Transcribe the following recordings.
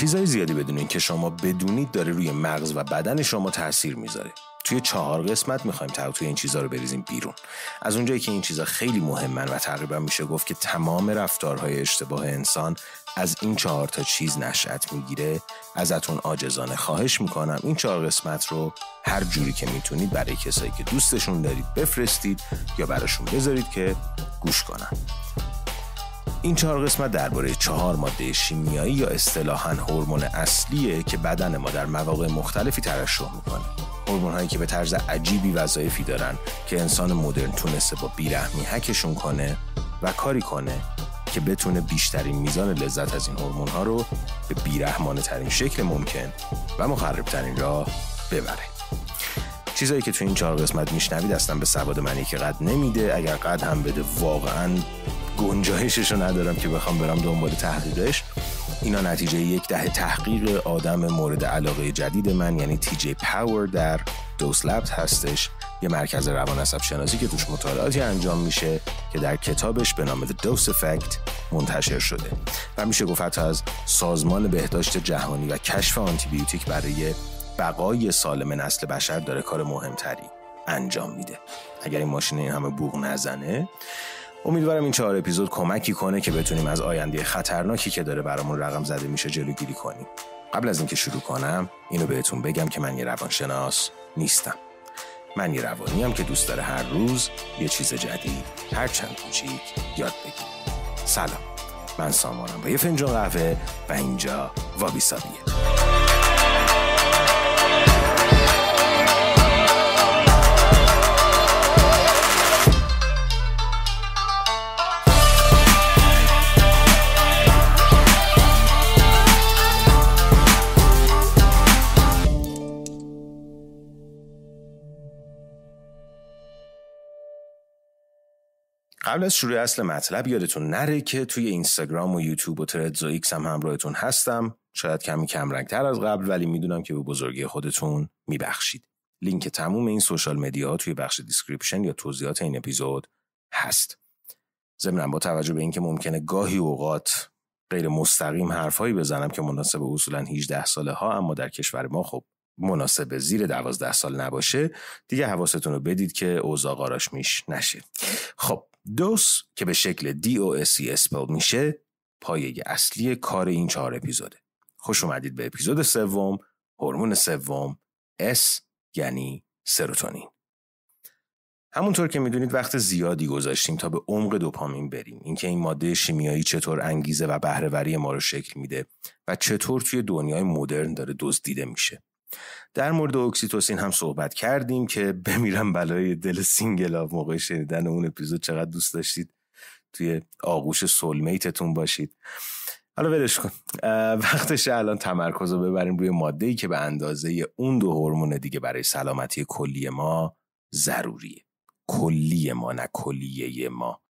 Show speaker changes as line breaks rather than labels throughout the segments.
چیزای زیادی بدونین که شما بدونید داره روی مغز و بدن شما تاثیر میذاره. توی 4 قسمت میخوایم توی این چیزا رو بریزیم بیرون. از اونجایی که این چیزا خیلی مهمن و تقریبا میشه گفت که تمام رفتارهای اشتباه انسان از این 4 چیز نشأت میگیره، ازتون عاجزانه خواهش میکنم این 4 قسمت رو هر جوری که میتونید برای کسایی که دوستشون دارید بفرستید یا براشون بذارید که گوش کنن. این 4 قسمت درباره 4 ماده شیمیایی یا اصطلاحاً هورمون اصلیه که بدن ما در مواقع مختلفی ترشح میکنه. هورمون‌هایی که به طرز عجیبی وظایفی دارن که انسان مدرن تونسته با بیرحمی هکشون کنه و کاری کنه که بتونه بیشترین میزان لذت از این هورمون‌ها رو به بیرحمانه ترین شکل ممکن و مخرب ترین راه ببره. چیزایی که تو این 4 قسمت میشنوید اصلا به سواد منی که قد نمیده. اگر قد هم بده واقعاً گنجایششو ندارم که بخوام برم دنبال تحقیقش. اینا نتیجه 10 تحقیق آدم مورد علاقه جدید من یعنی تی جی پاور در دوس لبز هستش، یه مرکز روان عصب شناسی که توش مطالعاتی انجام میشه که در کتابش به نام The Dose Effect منتشر شده و میشه گفت حتی از سازمان بهداشت جهانی و کشف آنتی بیوتیک برای بقای سالم نسل بشر داره کار مهمتری انجام میده. اگر این ماشین این همه بوق نزنه، امیدوارم این 4 اپیزود کمکی کنه که بتونیم از آینده خطرناکی که داره برامون رقم زده میشه جلوگیری کنیم. قبل از اینکه شروع کنم اینو بهتون بگم که من یه روانشناس نیستم. من یه روانیم که دوست داره هر روز یه چیز جدید هر چند کوچیک یاد بگیره. سلام، من سامانم با یه فنجان قهوه و اینجا وابی سابیه. قبل از شروع اصل مطلب یادتون نره که توی اینستاگرام و یوتیوب و تردز و ایکس هم همراهتون هستم. شاید کمی کم رنگتر از قبل ولی میدونم که به بزرگی خودتون میبخشید. لینک تموم این سوشال مدیا توی بخش دیسکریپشن یا توضیحات این اپیزود هست. ضمن با توجه به اینکه ممکنه گاهی اوقات غیر مستقیم حرفایی بزنم که مناسب اصولا 18 ساله ها، اما در کشور ما خب مناسب زیر 12 سال نباشه، دیگه حواستون رو بدید که اوضاع قاراش میش نشه. خب دوس که به شکل DOS اسپل میشه پایه اصلی کار این 4 اپیزوده. خوش اومدید به اپیزود 3، هورمون 3 S یعنی سروتونین. همونطور که میدونید وقت زیادی گذاشتیم تا به عمق دوپامین بریم، اینکه این ماده شیمیایی چطور انگیزه و بهره‌وری ما رو شکل میده و چطور توی دنیای مدرن داره دزدیده میشه. در مورد اکسیتوسین هم صحبت کردیم که بمیرم بلای دل سینگلا موقع شنیدن اون اپیزود چقدر دوست داشتید توی آغوش سولمیتتون باشید. حالا ولش کن، وقتشه الان تمرکز رو ببریم روی ماده‌ای که به اندازه اون 2 هورمون دیگه برای سلامتی کلی ما ضروریه. کلی ما نه کلیه ما.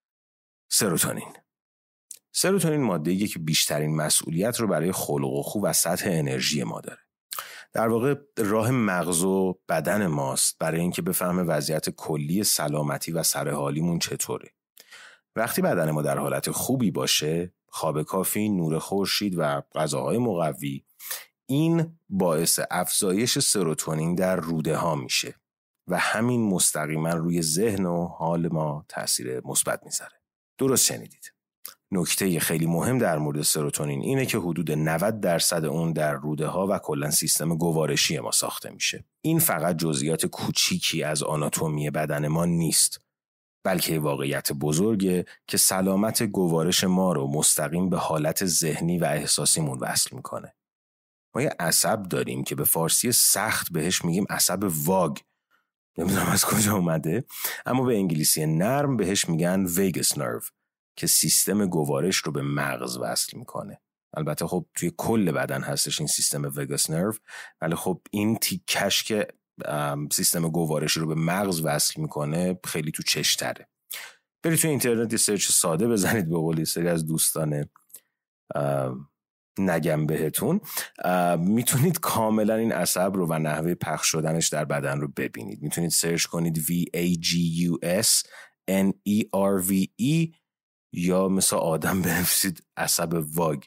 سروتونین ماده‌ایه که بیشترین مسئولیت رو برای خلق و خو و سطح انرژی ما داره. در واقع راه مغز و بدن ماست برای اینکه بفهمه وضعیت کلی سلامتی و سرحالیمون چطوره. وقتی بدن ما در حالت خوبی باشه، خواب کافی، نور خورشید و غذاهای مقوی، این باعث افزایش سروتونین در روده ها میشه و همین مستقیما روی ذهن و حال ما تاثیر مثبت میذاره. درست شنیدید. نکته خیلی مهم در مورد سروتونین اینه که حدود 90% اون در روده ها و کلا سیستم گوارشی ما ساخته میشه. این فقط جزئیات کوچیکی از آناتومی بدن ما نیست، بلکه واقعیت بزرگه که سلامت گوارش ما رو مستقیم به حالت ذهنی و احساسیمون وصل میکنه. ما یه عصب داریم که به فارسی سخت بهش میگیم عصب واگ. نمیدونم از کجا اومده، اما به انگلیسی نرم بهش میگن ویگس نرو که سیستم گوارش رو به مغز وصل میکنه. البته خب توی کل بدن هستش این سیستم وگاس نرو، ولی خب این تیکش که سیستم گوارش رو به مغز وصل میکنه خیلی تو چشتره. برید توی اینترنت یه سرچ ساده بزنید، به قول سری از دوستان نگم بهتون، میتونید کاملا این عصب رو و نحوه پخش شدنش در بدن رو ببینید. میتونید سرچ کنید VAGUS NERVE یا مثل آدم بنویسید عصب واگ،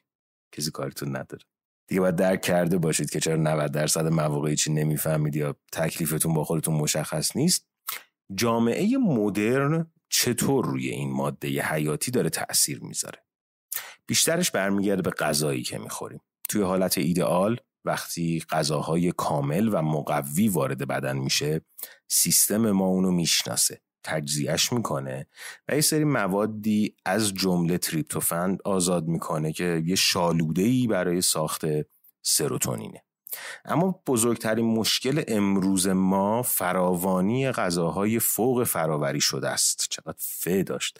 کسی کارتون نداره. دیگه باید درک کرده باشید که چرا 90% مواقع چی نمیفهمید یا تکلیفتون با خودتون مشخص نیست. جامعه مدرن چطور روی این ماده حیاتی داره تأثیر میذاره؟ بیشترش برمیگرده به غذایی که میخوریم. توی حالت ایدئال وقتی غذاهای کامل و مقوی وارد بدن میشه، سیستم ما اونو میشناسه، تجزیهش میکنه و یه سری موادی از جمله تریپتوفان آزاد میکنه که یه شالوده‌ای برای ساخت سروتونینه. اما بزرگترین مشکل امروز ما فراوانی غذاهای فوق فراوری شده است. چقدر ف داشت.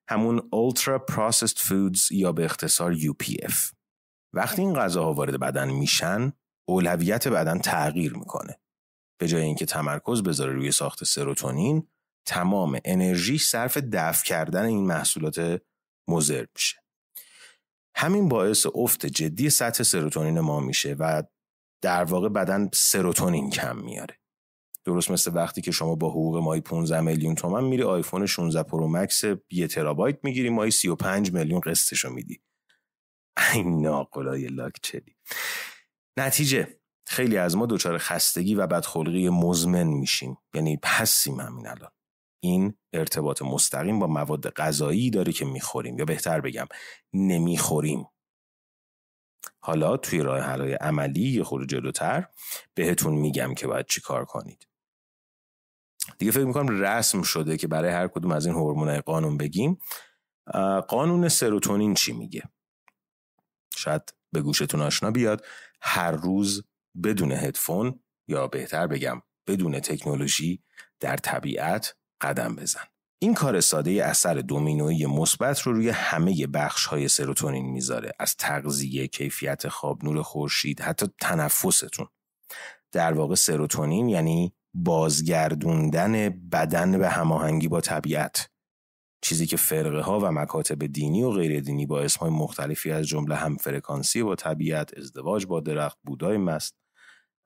همون Ultra Processed Foods یا به اختصار UPF. وقتی این غذاها وارد بدن میشن، اولویت بدن تغییر میکنه. به جای اینکه تمرکز بذاره روی ساخت سروتونین، تمام انرژی صرف دفع کردن این محصولات مضر میشه. همین باعث افت جدی سطح سروتونین ما میشه و در واقع بدن سروتونین کم میاره. درست مثل وقتی که شما با حقوق ماهی 15 میلیون تومان میری آیفون 16 پرو مکس 1 ترابایت میگیری، ماهی 35 میلیون قسطشو میدی. این ناقلای لاکچری. نتیجه خیلی از ما دچار خستگی و بدخلقی مزمن میشیم، یعنی هستیم همین الان. این ارتباط مستقیم با مواد غذایی داره که میخوریم، یا بهتر بگم نمیخوریم. حالا توی راه حل‌های عملی یه خورده جلوتر بهتون میگم که باید چی کار کنید. دیگه فکر میکنم رسم شده که برای هر کدوم از این هورمونای قانون بگیم. قانون سروتونین چی میگه؟ شاید به گوشتون آشنا بیاد. هر روز بدون هدفون، یا بهتر بگم بدون تکنولوژی، در طبیعت قدم بزن. این کار ساده اثر دومینویی مثبت رو روی همه بخش‌های سروتونین میذاره، از تغذیه، کیفیت خواب، نور خورشید، حتی تنفستون. در واقع سروتونین یعنی بازگردوندن بدن به هماهنگی با طبیعت، چیزی که فرقه ها و مکاتب دینی و غیر دینی با اسمهای مختلفی از جمله هم فرکانسی با طبیعت، ازدواج با درخت، بودای مست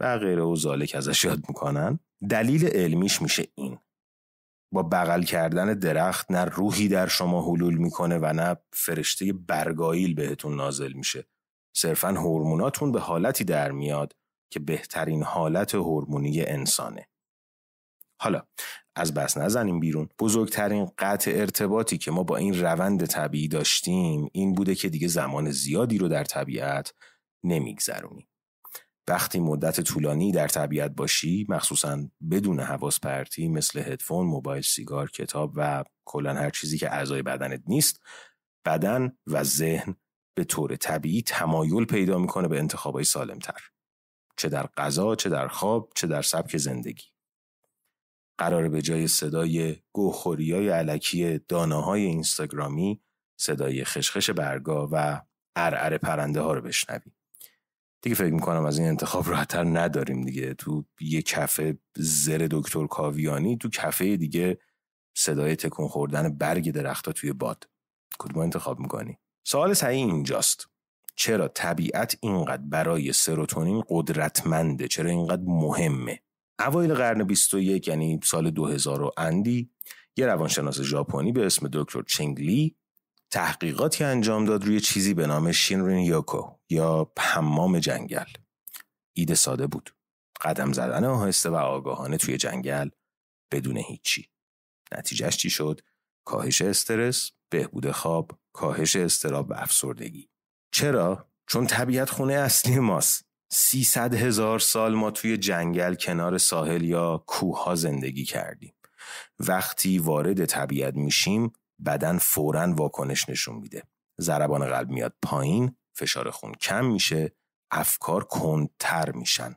و غیره و ذالک ازش یاد میکنن. دلیل علمیش میشه این: با بغل کردن درخت نه روحی در شما حلول میکنه و نه فرشته برگاییل بهتون نازل میشه. صرفاً هورموناتون به حالتی در میاد که بهترین حالت هورمونی انسانه. حالا از بس نزنیم بیرون. بزرگترین قطع ارتباطی که ما با این روند طبیعی داشتیم این بوده که دیگه زمان زیادی رو در طبیعت نمیگذرونیم. وقتی مدت طولانی در طبیعت باشی، مخصوصاً بدون حواس پرتی مثل هدفون، موبایل، سیگار، کتاب و کلاً هر چیزی که اعضای بدنت نیست، بدن و ذهن به طور طبیعی تمایل پیدا میکنه به انتخابای سالمتر، چه در غذا، چه در خواب، چه در سبک زندگی. قراره به جای صدای گوخوریای الکی دانه‌های اینستاگرامی صدای خشخش برگا و عرعر پرنده ها رو بشنوی. دیگه فکر میکنم از این انتخاب راحت‌تر نداریم دیگه. تو یه کافه زر دکتر کاویانی، تو کافه دیگه صدای تکون خوردن برگ درخت‌ها توی باد. کدوم انتخاب میکنی؟ سوال صحیح اینجاست: چرا طبیعت اینقدر برای سروتونین قدرتمنده؟ چرا اینقدر مهمه؟ اوایل قرن 21 یعنی سال 2000 و اندی، یه روانشناس ژاپنی به اسم دکتر چنگ لی تحقیقاتی انجام داد روی چیزی به نام شینرین یوکو یا حمام جنگل. ایده ساده بود: قدم زدن آهسته و آگاهانه توی جنگل بدون هیچی. نتیجهش چی شد؟ کاهش استرس، بهبود خواب، کاهش اضطراب و افسردگی. چرا؟ چون طبیعت خونه اصلی ماست. 300,000 سال ما توی جنگل کنار ساحل یا کوه‌ها زندگی کردیم. وقتی وارد طبیعت میشیم، بدن فوراً واکنش نشون میده. ضربان قلب میاد پایین، فشار خون کم میشه، افکار کندتر میشن.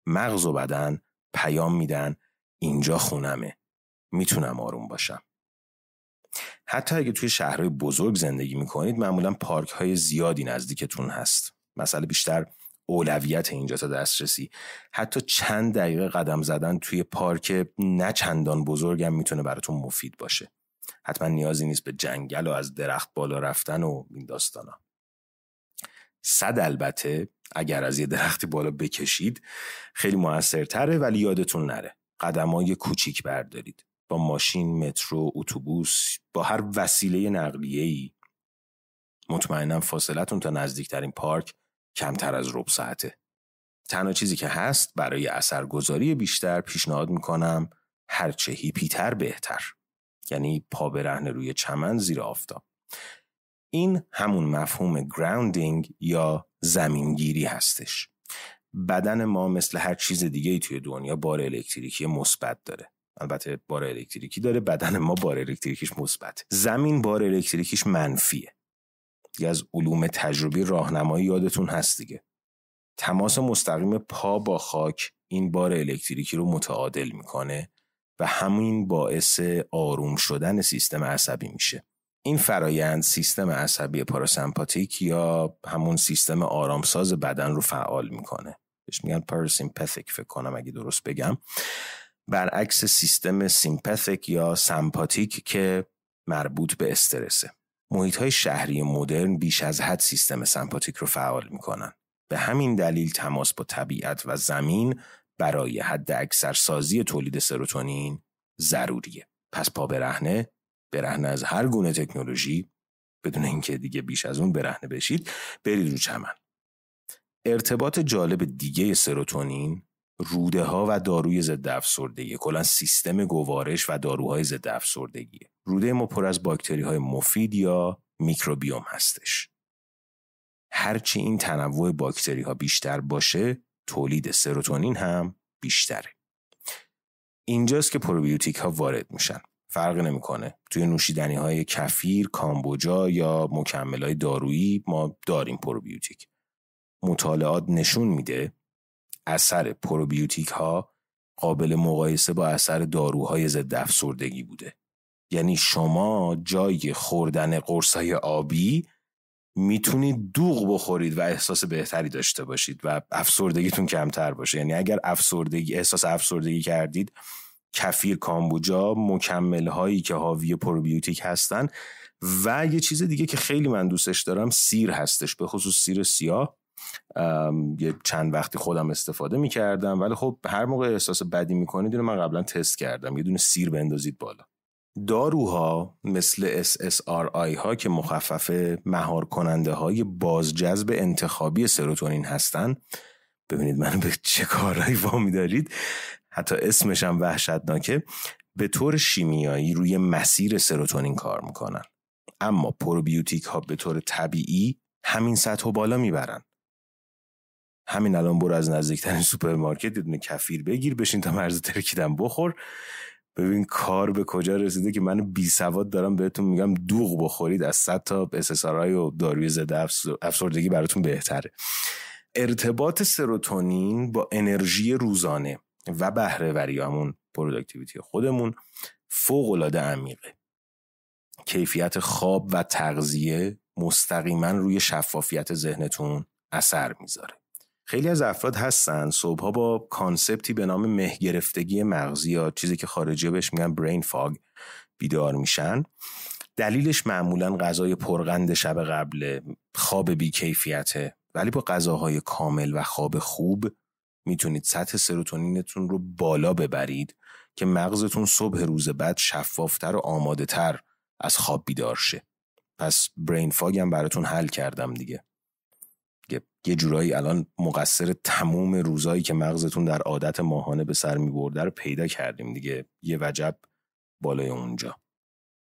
مغز و بدن پیام میدن اینجا خونمه، میتونم آروم باشم. حتی اگه توی شهرهای بزرگ زندگی میکنید، معمولاً پارک‌های زیادی نزدیکتون هست. مسئله بیشتر اولویت اینجا تا دسترسی. حتی چند دقیقه قدم زدن توی پارک نه چندان بزرگم میتونه براتون مفید باشه. حتما نیازی نیست به جنگل و از درخت بالا رفتن و این داستانا. البته اگر از یه درختی بالا بکشید خیلی موثرتره، ولی یادتون نره قدمای کوچیک بردارید. با ماشین، مترو، اتوبوس، با هر وسیله نقلیه‌ای. مطمئنم فاصلتون تا نزدیکترین پارک کمتر از ربع ساعته. تنها چیزی که هست برای اثرگذاری بیشتر پیشنهاد میکنم هرچه هیپی‌تر بهتر. یعنی پا برهنه روی چمن زیر آفتاب. این همون مفهوم گراوندینگ یا زمینگیری هستش. بدن ما مثل هر چیز دیگه‌ای توی دنیا بار الکتریکی مثبت داره. البته بار الکتریکی داره، بدن ما بار الکتریکیش مثبت. زمین بار الکتریکیش منفیه. یه از علوم تجربی راهنمایی یادتون هست دیگه. تماس مستقیم پا با خاک این بار الکتریکی رو متعادل میکنه و همین باعث آروم شدن سیستم عصبی میشه. این فرایند سیستم عصبی پاراسمپاتیک یا همون سیستم آرامساز بدن رو فعال میکنه. بهش میگن پاراسیمپاتیک فکر کنم اگه درست بگم. برعکس سیستم سیمپاتیک یا سمپاتیک که مربوط به استرسه. محیط‌های شهری مدرن بیش از حد سیستم سمپاتیک رو فعال میکنن. به همین دلیل تماس با طبیعت و زمین برای حد اکثر سازی تولید سروتونین ضروریه. پس پا برهنه از هر گونه تکنولوژی بدون اینکه دیگه بیش از اون برهنه بشید برید رو چمن. ارتباط جالب دیگه سروتونین روده ها و داروی ضد افسردگی، کلا سیستم گوارش و داروهای ضد افسردگی. روده ما پر از باکتری های مفید یا میکروبیوم هستش. هرچی این تنوع باکتری ها بیشتر باشه تولید سروتونین هم بیشتره. اینجاست که پروبیوتیک ها وارد میشن. فرق نمیکنه توی نوشیدنی های کفیر، کامبوجا یا مکمل های دارویی ما داریم پروبیوتیک. مطالعات نشون میده اثر پروبیوتیک ها قابل مقایسه با اثر داروهای ضد افسردگی بوده. یعنی شما جای خوردن قرصای آبی میتونید دوغ بخورید و احساس بهتری داشته باشید و افسردگیتون کمتر باشه. یعنی اگر احساس افسردگی کردید، کفیر، کامبوجا، مکمل هایی که حاوی پروبیوتیک هستن و یه چیز دیگه که خیلی من دوستش دارم سیر هستش، به خصوص سیر سیاه. یه چند وقتی خودم استفاده میکردم ولی خب هر موقع احساس بدی میکنید اینو من قبلا تست کردم، یه دونه سیر بندازید بالا. داروها مثل SSRI ها که مخفف مهار کننده های بازجذب انتخابی سروتونین هستن، ببینید منو به چه کارهایی وامی دارید، حتی اسمش هم وحشتناکه، به طور شیمیایی روی مسیر سروتونین کار میکنن. اما پروبیوتیک ها به طور طبیعی همین سطح بالا میبرن. همین الان برو از نزدیکترین سوپرمارکت یه دونه کفیر بگیر، بشین تا مرز ترکیدن بخور، ببین کار به کجا رسیده که من بی سواد دارم بهتون میگم دوغ بخورید از 100 تا SSRI و داروی ضد افسردگی براتون بهتره. ارتباط سروتونین با انرژی روزانه و بهره‌وری همون پروداکتیویتی خودمون فوق‌العاده عمیقه. کیفیت خواب و تغذیه مستقیما روی شفافیت ذهنتون اثر میذاره. خیلی از افراد هستن صبحها با کانسپتی به نام مه گرفتگی مغزی یا چیزی که خارجی بهش میگن برین فاگ بیدار میشن. دلیلش معمولا غذای پرقند شب قبل، خواب بی کیفیته، ولی با غذاهای کامل و خواب خوب میتونید سطح سروتونینتون رو بالا ببرید که مغزتون صبح روز بعد شفافتر و آماده تر از خواب بیدار شه. پس برین فاگ هم براتون حل کردم دیگه. یه جورایی الان مقصر تموم روزایی که مغزتون در عادت ماهانه به سر میبرده رو پیدا کردیم دیگه. یه وجب بالای اونجا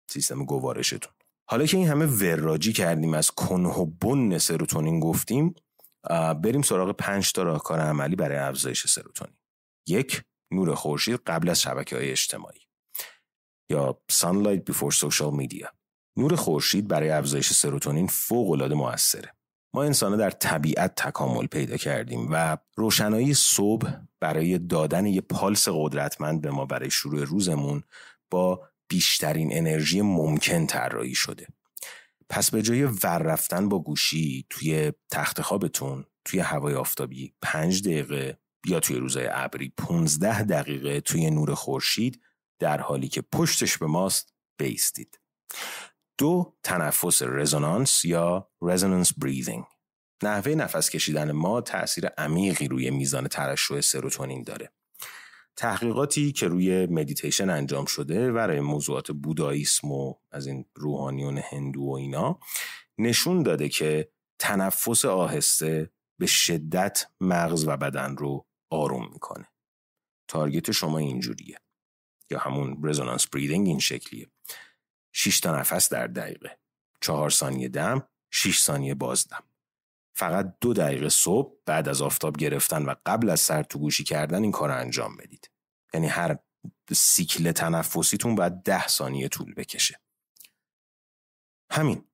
سیستم گوارشتون. حالا که این همه وراجی کردیم، از کنه و بن سروتونین گفتیم، بریم سراغ 5 تا راهکار عملی برای افزایش سروتونین. 1. نور خورشید قبل از شبکه‌های اجتماعی یا sunlight before social media. نور خورشید برای افزایش سروتونین فوق‌العاده موثره. ما انسان‌ها در طبیعت تکامل پیدا کردیم و روشنایی صبح برای دادن یه پالس قدرتمند به ما برای شروع روزمون با بیشترین انرژی ممکن طراحی شده. پس به جای ور رفتن با گوشی توی تخت خوابتون توی هوای آفتابی 5 دقیقه یا توی روزهای ابری 15 دقیقه توی نور خورشید در حالی که پشتش به ماست بایستید. 2. تنفس رزونانس یا resonance breathing. نحوه نفس کشیدن ما تأثیر عمیقی روی میزان ترشح سروتونین داره. تحقیقاتی که روی مدیتیشن انجام شده برای موضوعات بوداییسم و از این روحانیون هندو و اینا نشون داده که تنفس آهسته به شدت مغز و بدن رو آروم میکنه. تارگت شما اینجوریه، یا همون رزونانس بریدینگ این شکلیه: 6 تا نفس در دقیقه، 4 ثانیه دم، 6 ثانیه بازدم. فقط 2 دقیقه صبح بعد از آفتاب گرفتن و قبل از سر تو گوشی کردن این کار رو انجام بدید. یعنی هر سیکل تنفسیتون باید 10 ثانیه طول بکشه. همین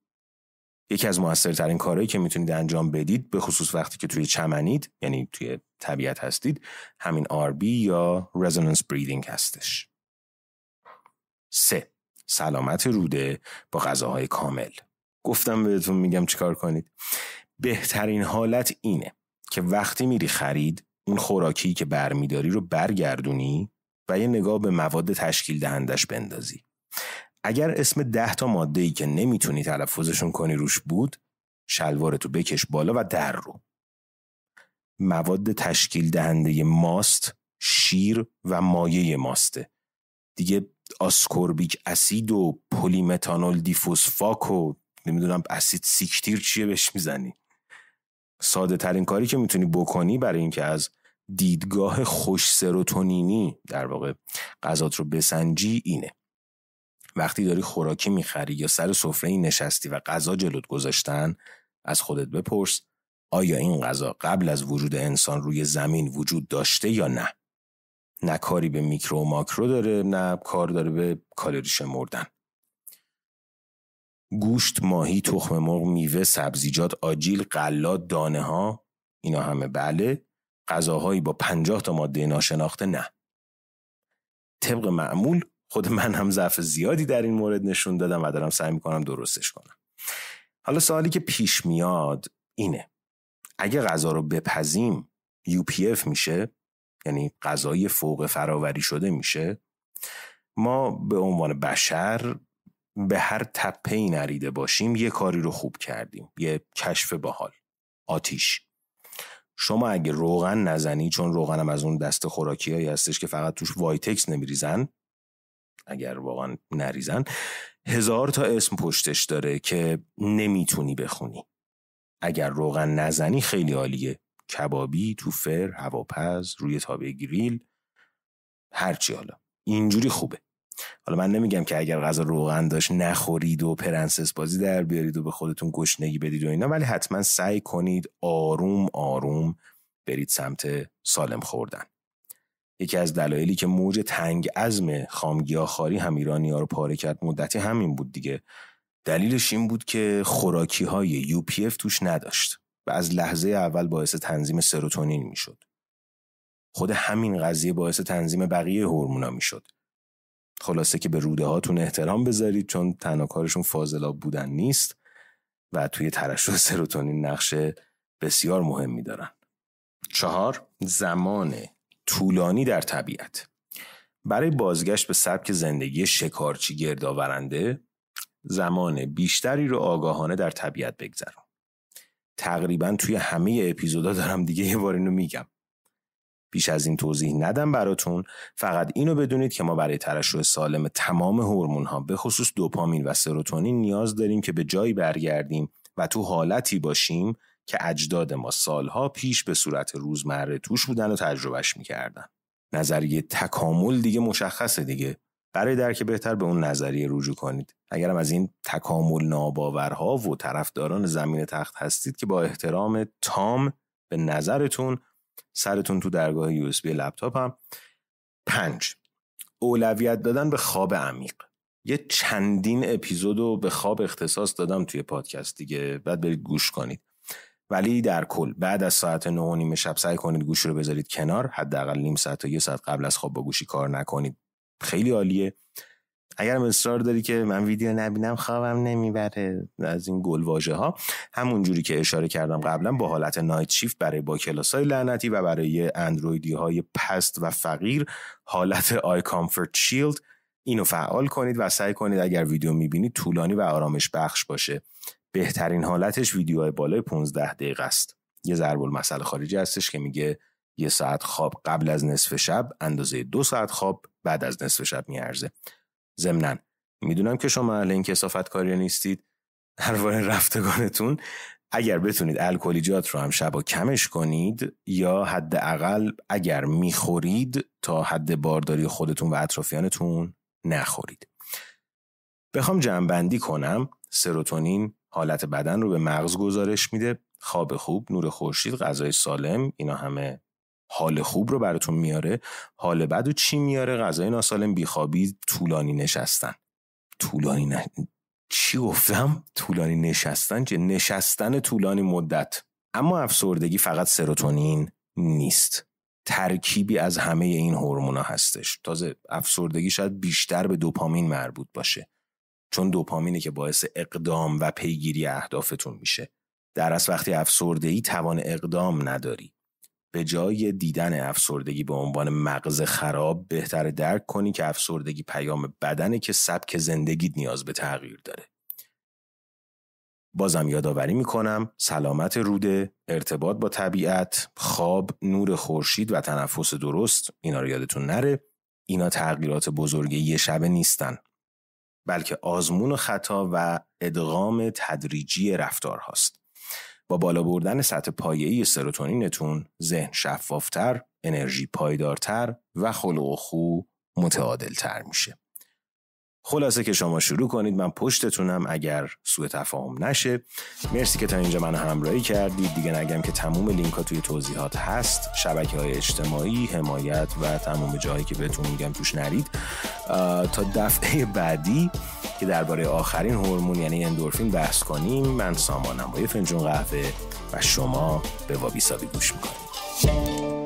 یکی از موثرترین کارهایی که میتونید انجام بدید، به خصوص وقتی که توی چمنید، یعنی توی طبیعت هستید، همین RB یا Resonance Breathing هستش. 3. سلامت روده با غذاهای کامل. گفتم بهتون میگم چیکار کنید. بهترین حالت اینه که وقتی میری خرید، اون خوراکی که برمیداری رو برگردونی و یه نگاه به مواد تشکیل دهندش بندازی. اگر اسم 10 تا ماده‌ای که نمیتونی تلفظشون کنی روش بود، شلوارتو بکش بالا و در رو. مواد تشکیل دهنده ماست، شیر و مایع ماسته. دیگه آسکوربیک اسید و پلی متانول دیفوسفاک و نمیدونم اسید سیکتیر چیه بهش میزنی. ساده ترین کاری که میتونی بکنی برای اینکه از دیدگاه خوش سروتونینی در واقع غذات رو بسنجی اینه: وقتی داری خوراکی میخری یا سر سفره‌ای نشستی و غذا جلوت گذاشتن، از خودت بپرس آیا این غذا قبل از وجود انسان روی زمین وجود داشته یا نه؟ نه کاری به میکرو و ماکرو داره، نه کار داره به کالری شمردن. گوشت، ماهی، تخم مرغ، میوه، سبزیجات، آجیل، غلات، دانه ها، اینا همه بله. غذاهایی با 50 تا ماده ناشناخته نه. طبق معمول خود من هم ضعف زیادی در این مورد نشون دادم و دارم سعی میکنم درستش کنم. حالا سوالی که پیش میاد اینه: اگه غذا رو بپزیم UPF میشه؟ یعنی غذای فوق فراوری شده میشه؟ ما به عنوان بشر به هر تپه‌ای نریده باشیم یه کاری رو خوب کردیم، یه کشف باحال. آتیش. شما اگه روغن نزنی، چون روغن هم از اون دست خوراکی هایی هستش که فقط توش وایتکس نمیریزن، اگر واقعا نریزن، 1000 تا اسم پشتش داره که نمیتونی بخونی. اگر روغن نزنی خیلی عالیه: کبابی، توفر، هواپز، روی تابه گریل، هرچی. حالا اینجوری خوبه. حالا من نمیگم که اگر غذا روغن داشت نخورید و پرنسس بازی در بیارید و به خودتون گشنگی بدید و اینا، ولی حتما سعی کنید آروم آروم برید سمت سالم خوردن. یکی از دلایلی که موج تنگ عزم خامگیاخواری هم ایرانی‌ها رو پاره کرد مدتی همین بود دیگه. دلیلش این بود که خوراکی‌های UPF توش نداشت و از لحظه اول باعث تنظیم سروتونین میشد. خود همین قضیه باعث تنظیم بقیه هورمونا میشد. خلاصه که به روده هاتون احترام بذارید، چون تنها کارشون فاضلاب بودن نیست و توی ترشح سروتونین نقش بسیار مهمی دارن. 4. زمان طولانی در طبیعت. برای بازگشت به سبک زندگی شکارچی گردآورنده زمان بیشتری رو آگاهانه در طبیعت بگذرون. تقریبا توی همه اپیزودا دارم دیگه یه بار اینو میگم. بیش از این توضیح ندم براتون، فقط اینو بدونید که ما برای ترشح سالم تمام هورمون‌ها به خصوص دوپامین و سروتونین نیاز داریم که به جایی برگردیم و تو حالتی باشیم که اجداد ما سالها پیش به صورت روزمره توش بودن و تجربهش میکردن. نظریه تکامل دیگه مشخصه دیگه. برای درک بهتر به اون نظریه رجوع کنید. اگرم از این تکامل ناباورها و طرفداران زمین تخت هستید که با احترام تام به نظرتون، سرتون تو درگاه USB لپتاپم. 5. اولویت دادن به خواب عمیق. یه چندین اپیزودو به خواب اختصاص دادم توی پادکست دیگه، بعد برید گوش کنید. ولی در کل بعد از ساعت 9:30 شب سعی کنید گوشی رو بذارید کنار، حداقل نیم ساعت تا 1 ساعت قبل از خواب با گوشی کار نکنید. خیلی عالیه. اگر اصرار داری که من ویدیو نبینم خوابم نمیبره، از این گلواژه ها، همون جوری که اشاره کردم قبلا با حالت نایت شیفت برای با کلاسای لعنتی و برای اندرویدی های پست و فقیر حالت آی کامفورت شیلد، اینو فعال کنید و سعی کنید اگر ویدیو میبینید طولانی و آرامش بخش باشه. بهترین حالتش ویدیوهای بالای 15 دقیقه است. یه ضرب المثل خارجی هستش که میگه 1 ساعت خواب قبل از نصف شب اندازه 2 ساعت خواب بعد از نصف شب میارزه. ضمناً میدونم که شما اهل این کثافت کاری نیستید. هر وار رفتگانتون اگر بتونید الکلیجات رو هم شبا کمش کنید یا حداقل اگر میخورید تا حد بارداری خودتون و اطرافیانتون نخورید. بخوام جمع‌بندی کنم، سروتونین حالت بدن رو به مغز گزارش میده، خواب خوب، نور خورشید، غذای سالم، اینا همه حال خوب رو براتون میاره. حال بد و چی میاره؟ غذای ناسالم، بیخوابی، طولانی نشستن. چی گفتم؟ طولانی نشستن؟ چه نشستن طولانی مدت. اما افسردگی فقط سروتونین نیست، ترکیبی از همه این هورمونا هستش. تازه افسردگی شاید بیشتر به دوپامین مربوط باشه، چون دوپامینه که باعث اقدام و پیگیری اهدافتون میشه. در اصل وقتی افسرده‌ای توان اقدام نداری. به جای دیدن افسردگی به عنوان مغز خراب، بهتره درک کنی که افسردگی پیام بدنه که سبک زندگیت نیاز به تغییر داره. بازم یادآوری میکنم سلامت روده، ارتباط با طبیعت، خواب، نور خورشید و تنفس درست، اینا رو یادتون نره. اینا تغییرات بزرگ یه شبه نیستن، بلکه آزمون و خطا و ادغام تدریجی رفتار هاست. با بالا بردن سطح پایه‌ای سروتونینتون، ذهن شفافتر، انرژی پایدارتر و خلق و خو متعادلتر میشه. خلاصه که شما شروع کنید، من پشتتونم اگر سوء تفاهم نشه. مرسی که تا اینجا من همراهی کردید. دیگه نگم که تموم لینک ها توی توضیحات هست، شبکه‌های اجتماعی، حمایت و تموم جایی که بهتون میگم توش نرید. تا دفعه بعدی که درباره آخرین هورمون یعنی اندورفین بحث کنیم، من سامانم با یه فنجون قهوه و شما به وابی سابی گوش میکنید.